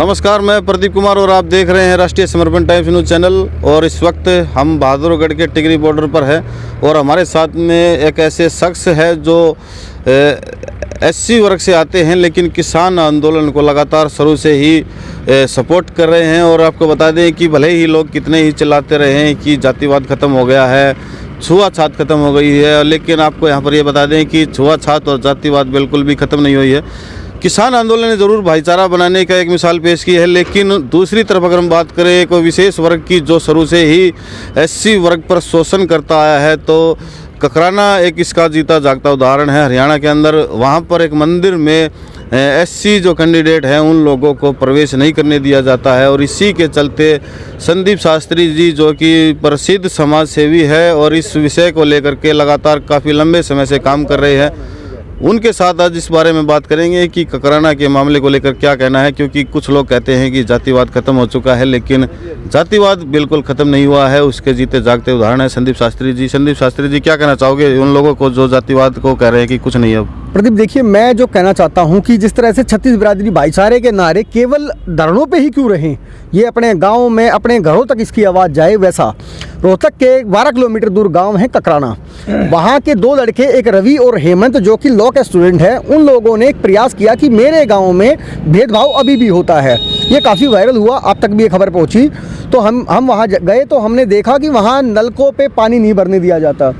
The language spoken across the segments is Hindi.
नमस्कार, मैं प्रदीप कुमार और आप देख रहे हैं राष्ट्रीय समर्पण टाइम्स न्यूज़ चैनल। और इस वक्त हम बहादुरगढ़ के टिकरी बॉर्डर पर है और हमारे साथ में एक ऐसे शख्स है जो एससी वर्ग से आते हैं, लेकिन किसान आंदोलन को लगातार शुरू से ही सपोर्ट कर रहे हैं। और आपको बता दें कि भले ही लोग कितने ही चिल्लाते रहे हैं कि जातिवाद ख़त्म हो गया है, छुआछात ख़त्म हो गई है, लेकिन आपको यहाँ पर ये बता दें कि छुआछात और जातिवाद बिल्कुल भी ख़त्म नहीं हुई है। किसान आंदोलन ने ज़रूर भाईचारा बनाने का एक मिसाल पेश की है, लेकिन दूसरी तरफ अगर हम बात करें कोई विशेष वर्ग की जो शुरू से ही एससी वर्ग पर शोषण करता आया है, तो ककराना एक इसका जीता जागता उदाहरण है। हरियाणा के अंदर वहाँ पर एक मंदिर में एससी जो कैंडिडेट हैं उन लोगों को प्रवेश नहीं करने दिया जाता है। और इसी के चलते संदीप शास्त्री जी, जो कि प्रसिद्ध समाज सेवी है और इस विषय को लेकर के लगातार काफ़ी लंबे समय से काम कर रहे हैं, उनके साथ आज इस बारे में बात करेंगे कि ककराना के मामले को लेकर क्या कहना है। क्योंकि कुछ लोग कहते हैं कि जातिवाद खत्म हो चुका है, लेकिन जातिवाद बिल्कुल ख़त्म नहीं हुआ है। उसके जीते जागते उदाहरण है संदीप शास्त्री जी। संदीप शास्त्री जी, क्या कहना चाहोगे उन लोगों को जो जातिवाद को कह रहे हैं कि कुछ नहीं है? प्रदीप, देखिए, मैं जो कहना चाहता हूं कि जिस तरह से छत्तीस बिरादरी भाईचारे के नारे केवल धरनों पे ही क्यों रहें, ये अपने गांव में अपने घरों तक इसकी आवाज़ जाए। वैसा रोहतक के 12 किलोमीटर दूर गांव है ककराना। वहां के दो लड़के, एक रवि और हेमंत, जो कि लॉ के स्टूडेंट हैं, उन लोगों ने एक प्रयास किया कि मेरे गाँव में भेदभाव अभी भी होता है। ये काफ़ी वायरल हुआ, आप तक भी ये खबर पहुँची। तो हम वहाँ गए तो हमने देखा कि वहाँ नलकों पे पानी नहीं भरने दिया जाता,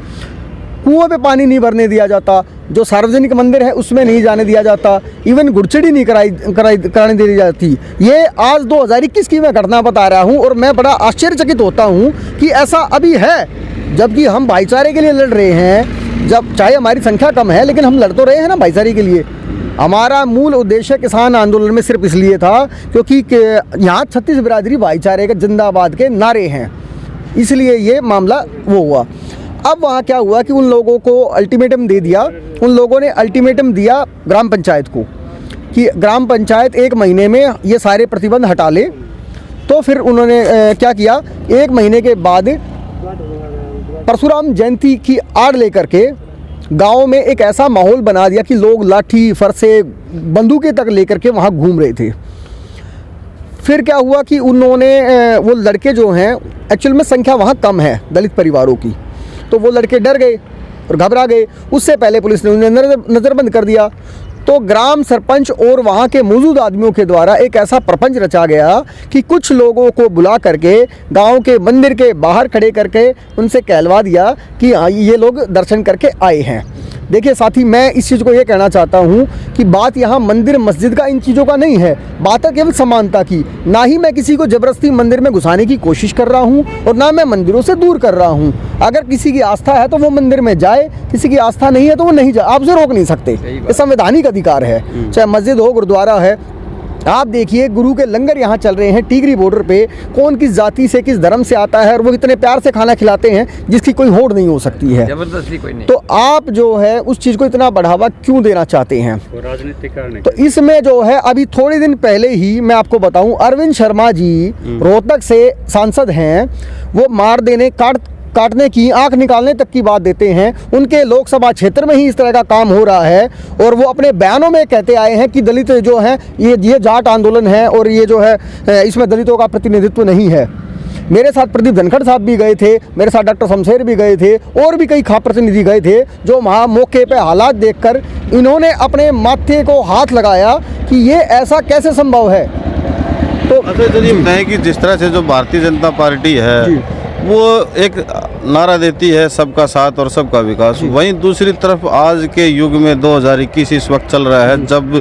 कुओं पे पानी नहीं भरने दिया जाता, जो सार्वजनिक मंदिर है उसमें नहीं जाने दिया जाता, इवन गुड़चड़ी नहीं कराने दी जाती। ये आज 2021 की मैं घटना बता रहा हूँ और मैं बड़ा आश्चर्यचकित होता हूँ कि ऐसा अभी है, जबकि हम भाईचारे के लिए लड़ रहे हैं। जब चाहे हमारी संख्या कम है, लेकिन हम लड़ तो रहे हैं ना भाईचारे के लिए। हमारा मूल उद्देश्य किसान आंदोलन में सिर्फ इसलिए था क्योंकि यहाँ छत्तीस बिरादरी भाईचारे के जिंदाबाद के नारे हैं, इसलिए ये मामला वो हुआ। अब वहाँ क्या हुआ कि उन लोगों को अल्टीमेटम दे दिया। उन लोगों ने अल्टीमेटम दिया ग्राम पंचायत को कि ग्राम पंचायत 1 महीने में ये सारे प्रतिबंध हटा ले। तो फिर उन्होंने क्या किया, 1 महीने के बाद परशुराम जयंती की आड़ लेकर के गांव में एक ऐसा माहौल बना दिया कि लोग लाठी, फरसे, बंदूकें तक लेकर के वहाँ घूम रहे थे। फिर क्या हुआ कि उन्होंने वो लड़के जो हैं, एक्चुअल में संख्या वहाँ कम है दलित परिवारों की, तो वो लड़के डर गए और घबरा गए। उससे पहले पुलिस ने उन्हें नज़रबंद कर दिया। तो ग्राम सरपंच और वहाँ के मौजूद आदमियों के द्वारा एक ऐसा प्रपंच रचा गया कि कुछ लोगों को बुला करके गांव के मंदिर के बाहर खड़े करके उनसे कहलवा दिया कि ये लोग दर्शन करके आए हैं। देखिए साथी, मैं इस चीज़ को ये कहना चाहता हूँ कि बात यहाँ मंदिर मस्जिद का, इन चीज़ों का नहीं है, बात है केवल समानता की। ना ही मैं किसी को ज़बरदस्ती मंदिर में घुसाने की कोशिश कर रहा हूँ और ना मैं मंदिरों से दूर कर रहा हूँ। अगर किसी की आस्था है तो वो मंदिर में जाए, किसी की आस्था नहीं है तो वो नहीं जाए, आप उसे रोक नहीं सकते। ये संवैधानिक अधिकार है, चाहे मस्जिद हो, गुरुद्वारा है। आप देखिए, गुरु के लंगर यहाँ चल रहे हैं टिकरी बॉर्डर पे। कौन किस जाति से, किस धर्म से आता है, और वो इतने प्यार से खाना खिलाते हैं जिसकी कोई होड़ नहीं हो सकती है, जबरदस्ती कोई नहीं। तो आप जो है उस चीज़ को इतना बढ़ावा क्यों देना चाहते हैं? राजनीतिक कारण। तो इसमें जो है, अभी थोड़े दिन पहले ही मैं आपको बताऊं, अरविंद शर्मा जी रोहतक से सांसद हैं, वो मार देने, काटने की, आंख निकालने तक की बात देते हैं। उनके लोकसभा क्षेत्र में ही इस तरह का काम हो रहा है और वो अपने बयानों में कहते आए हैं कि दलित जो हैं ये जाट आंदोलन है और ये जो है इसमें दलितों का प्रतिनिधित्व नहीं है। मेरे साथ प्रदीप धनखड़ साहब भी गए थे, मेरे साथ डॉक्टर शमशेर भी गए थे और भी कई प्रतिनिधि गए थे, जो वहाँ मौके पे हालात देखकर इन्होंने अपने माथे को हाथ लगाया कि ये ऐसा कैसे संभव है। तो अच्छा, चलिए बताएं कि जिस तरह से जो भारतीय जनता पार्टी है वो एक नारा देती है सबका साथ और सबका विकास, वहीं दूसरी तरफ आज के युग में 2021 इस वक्त चल रहा है, जब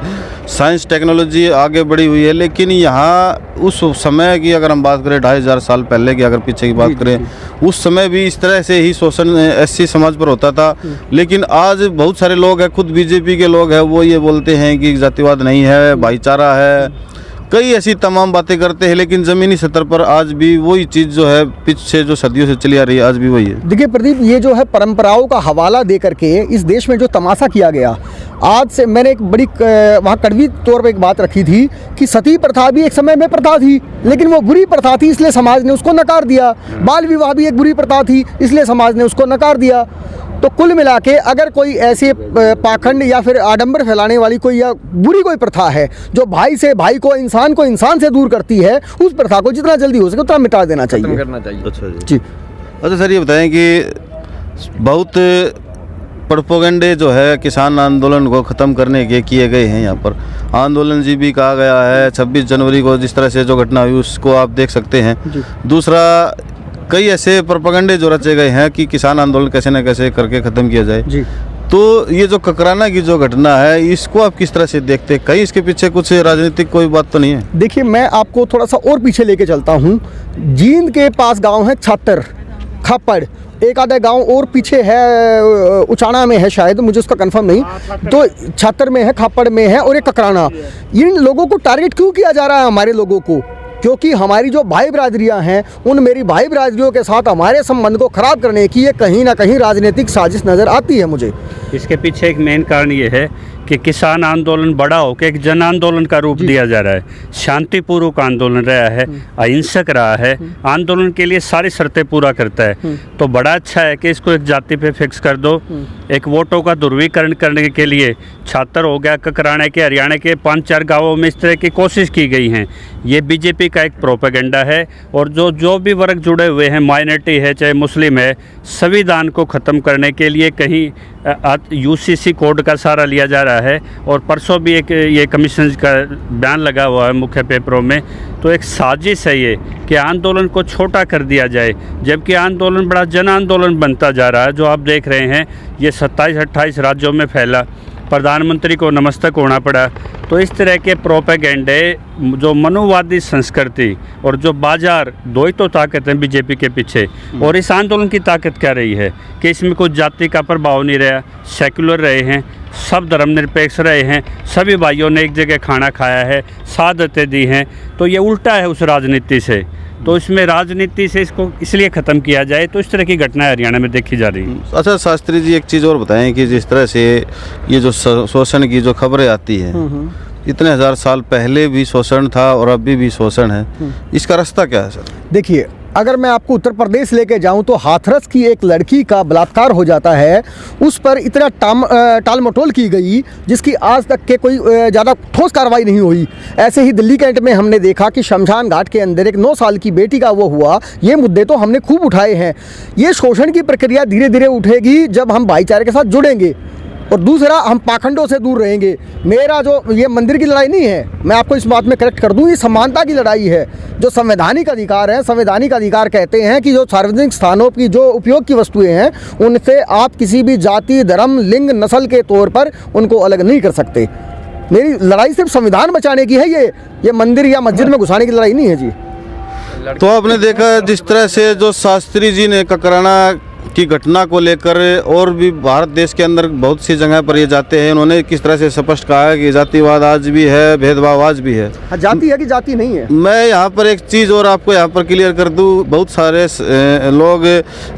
साइंस टेक्नोलॉजी आगे बढ़ी हुई है, लेकिन यहाँ उस समय की अगर हम बात करें 2500 साल पहले की अगर पीछे की बात करें, उस समय भी इस तरह से ही शोषण एससी समाज पर होता था। लेकिन आज बहुत सारे लोग हैं, खुद बीजेपी के लोग हैं, वो ये बोलते हैं कि जातिवाद नहीं है, भाईचारा है, कई ऐसी तमाम बातें करते हैं, लेकिन ज़मीनी स्तर पर आज भी वही चीज़ जो है पीछे जो सदियों से चली आ रही है, आज भी वही है। देखिए प्रदीप, ये जो है परंपराओं का हवाला दे करके इस देश में जो तमाशा किया गया, आज से मैंने एक बड़ी वहाँ कड़वी तौर पे एक बात रखी थी कि सती प्रथा भी एक समय में प्रथा थी, लेकिन वो बुरी प्रथा थी इसलिए समाज ने उसको नकार दिया। बाल विवाह भी एक बुरी प्रथा थी इसलिए समाज ने उसको नकार दिया। तो कुल मिला के अगर कोई ऐसे पाखंड या फिर आडंबर फैलाने वाली कोई या बुरी कोई प्रथा है जो भाई से भाई को इंसान से दूर करती है, उस प्रथा को जितना जल्दी हो सके उतना मिटा देना चाहिए। करना चाहिए। अच्छा जी। अच्छा सर, ये बताएं कि बहुत प्रोपेगेंडे जो है किसान आंदोलन को ख़त्म करने के किए गए हैं। यहाँ पर आंदोलन जी भी कहा गया है। 26 जनवरी को जिस तरह से जो घटना हुई उसको आप देख सकते हैं। दूसरा, कई ऐसे प्रोपेगेंडे जो रचे गए हैं कि किसान आंदोलन कैसे न कैसे करके ख़त्म किया जाए। जी। तो ये जो ककराना की जो घटना है, इसको आप किस तरह से देखते हैं? कहीं इसके पीछे कुछ राजनीतिक कोई बात तो नहीं है? देखिए, मैं आपको थोड़ा सा और पीछे लेके चलता हूँ। जींद के पास गांव है छातर, खप्पड़, एक आधा गांव और पीछे है, उचाना में है शायद, मुझे उसका कंफर्म नहीं। तो छातर में है, खापड़ में है और एक ककराना। इन लोगों को टारगेट क्यों किया जा रहा है? हमारे लोगों को, क्योंकि हमारी जो भाई बिरादरियां हैं, उन मेरी भाई बिरादरियों के साथ हमारे संबंध को ख़राब करने की ये कहीं ना कहीं राजनीतिक साजिश नज़र आती है मुझे। इसके पीछे एक मेन कारण ये है कि किसान आंदोलन बड़ा होकर एक जन आंदोलन का रूप दिया जा रहा है। शांतिपूर्वक आंदोलन रहा है, अहिंसक रहा है, आंदोलन के लिए सारी शर्तें पूरा करता है। तो बड़ा अच्छा है कि इसको एक जाति पे फिक्स कर दो। एक वोटों का ध्रुवीकरण करने के लिए छात्र हो गया, ककराने के, हरियाणा के 5-4 गाँवों में इस तरह की कोशिश की गई हैं। ये बीजेपी का एक प्रोपेगेंडा है। और जो भी वर्ग जुड़े हुए हैं, माइनॉरिटी है चाहे मुस्लिम है, संविधान को ख़त्म करने के लिए कहीं यूसीसी कोड का सहारा लिया जा रहा है। और परसों भी एक ये कमीशन का बयान लगा हुआ है मुख्य पेपरों में। तो एक साजिश है ये कि आंदोलन को छोटा कर दिया जाए, जबकि आंदोलन बड़ा जन आंदोलन बनता जा रहा है। जो आप देख रहे हैं, ये 27-28 राज्यों में फैला, प्रधानमंत्री को नमस्तक होना पड़ा। तो इस तरह के प्रोपेगेंडे, जो मनुवादी संस्कृति और जो बाजार, दो ही तो ताकत है बीजेपी के पीछे। और इस आंदोलन की ताकत क्या रही है कि इसमें कोई जाति का प्रभाव नहीं रहा, सेक्युलर रहे हैं, सब धर्मनिरपेक्ष रहे हैं, सभी भाइयों ने एक जगह खाना खाया है, शहादतें दी हैं। तो ये उल्टा है उस राजनीति से। तो इसमें राजनीति से इसको इसलिए ख़त्म किया जाए। तो इस तरह की घटनाएं हरियाणा में देखी जा रही हैं। अच्छा शास्त्री जी, एक चीज़ और बताएं कि जिस तरह से ये जो शोषण की जो खबरें आती हैं, इतने हज़ार साल पहले भी शोषण था और अभी भी शोषण है, इसका रास्ता क्या है सर? देखिए, अगर मैं आपको उत्तर प्रदेश लेके जाऊं तो हाथरस की एक लड़की का बलात्कार हो जाता है। उस पर इतना टाल मटोल की गई जिसकी आज तक के कोई ज़्यादा ठोस कार्रवाई नहीं हुई। ऐसे ही दिल्ली कैंट में हमने देखा कि शमशान घाट के अंदर एक 9 साल की बेटी का वो हुआ। ये मुद्दे तो हमने खूब उठाए हैं। ये शोषण की प्रक्रिया धीरे धीरे उठेगी जब हम भाईचारे के साथ जुड़ेंगे। और दूसरा, हम पाखंडों से दूर रहेंगे। मेरा जो ये मंदिर की लड़ाई नहीं है, मैं आपको इस बात में करेक्ट कर दूं, ये समानता की लड़ाई है। जो संवैधानिक अधिकार है, संवैधानिक अधिकार कहते हैं कि जो सार्वजनिक स्थानों की जो उपयोग की वस्तुएं हैं, उनसे आप किसी भी जाति, धर्म, लिंग, नस्ल के तौर पर उनको अलग नहीं कर सकते। मेरी लड़ाई सिर्फ संविधान बचाने की है। ये मंदिर या मस्जिद में घुसाने की लड़ाई नहीं है जी। तो आपने देखा जिस तरह से जो शास्त्री जी ने ककराना की घटना को लेकर, और भी भारत देश के अंदर बहुत सी जगह पर ये जाते हैं, उन्होंने किस तरह से स्पष्ट कहा है कि जातिवाद आज भी है, भेदभाव आज भी है। जाति है कि जाति नहीं है। मैं यहाँ पर एक चीज़ और आपको यहाँ पर क्लियर कर दूँ, बहुत सारे लोग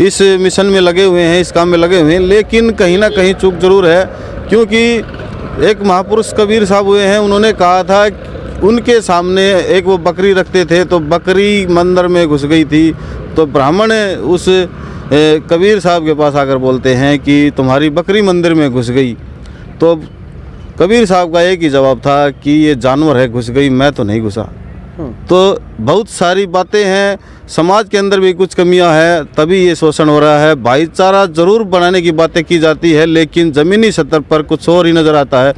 इस मिशन में लगे हुए हैं, इस काम में लगे हुए हैं, लेकिन कहीं ना कहीं चूक जरूर है। क्योंकि एक महापुरुष कबीर साहब हुए हैं, उन्होंने कहा था, उनके सामने एक वो बकरी रखते थे तो बकरी मंदिर में घुस गई थी। तो ब्राह्मण उस कबीर साहब के पास आकर बोलते हैं कि तुम्हारी बकरी मंदिर में घुस गई। तो कबीर साहब का एक ही जवाब था कि ये जानवर है, घुस गई, मैं तो नहीं घुसा। तो बहुत सारी बातें हैं, समाज के अंदर भी कुछ कमियां हैं, तभी ये शोषण हो रहा है। भाईचारा जरूर बनाने की बातें की जाती है, लेकिन ज़मीनी स्तर पर कुछ और ही नज़र आता है।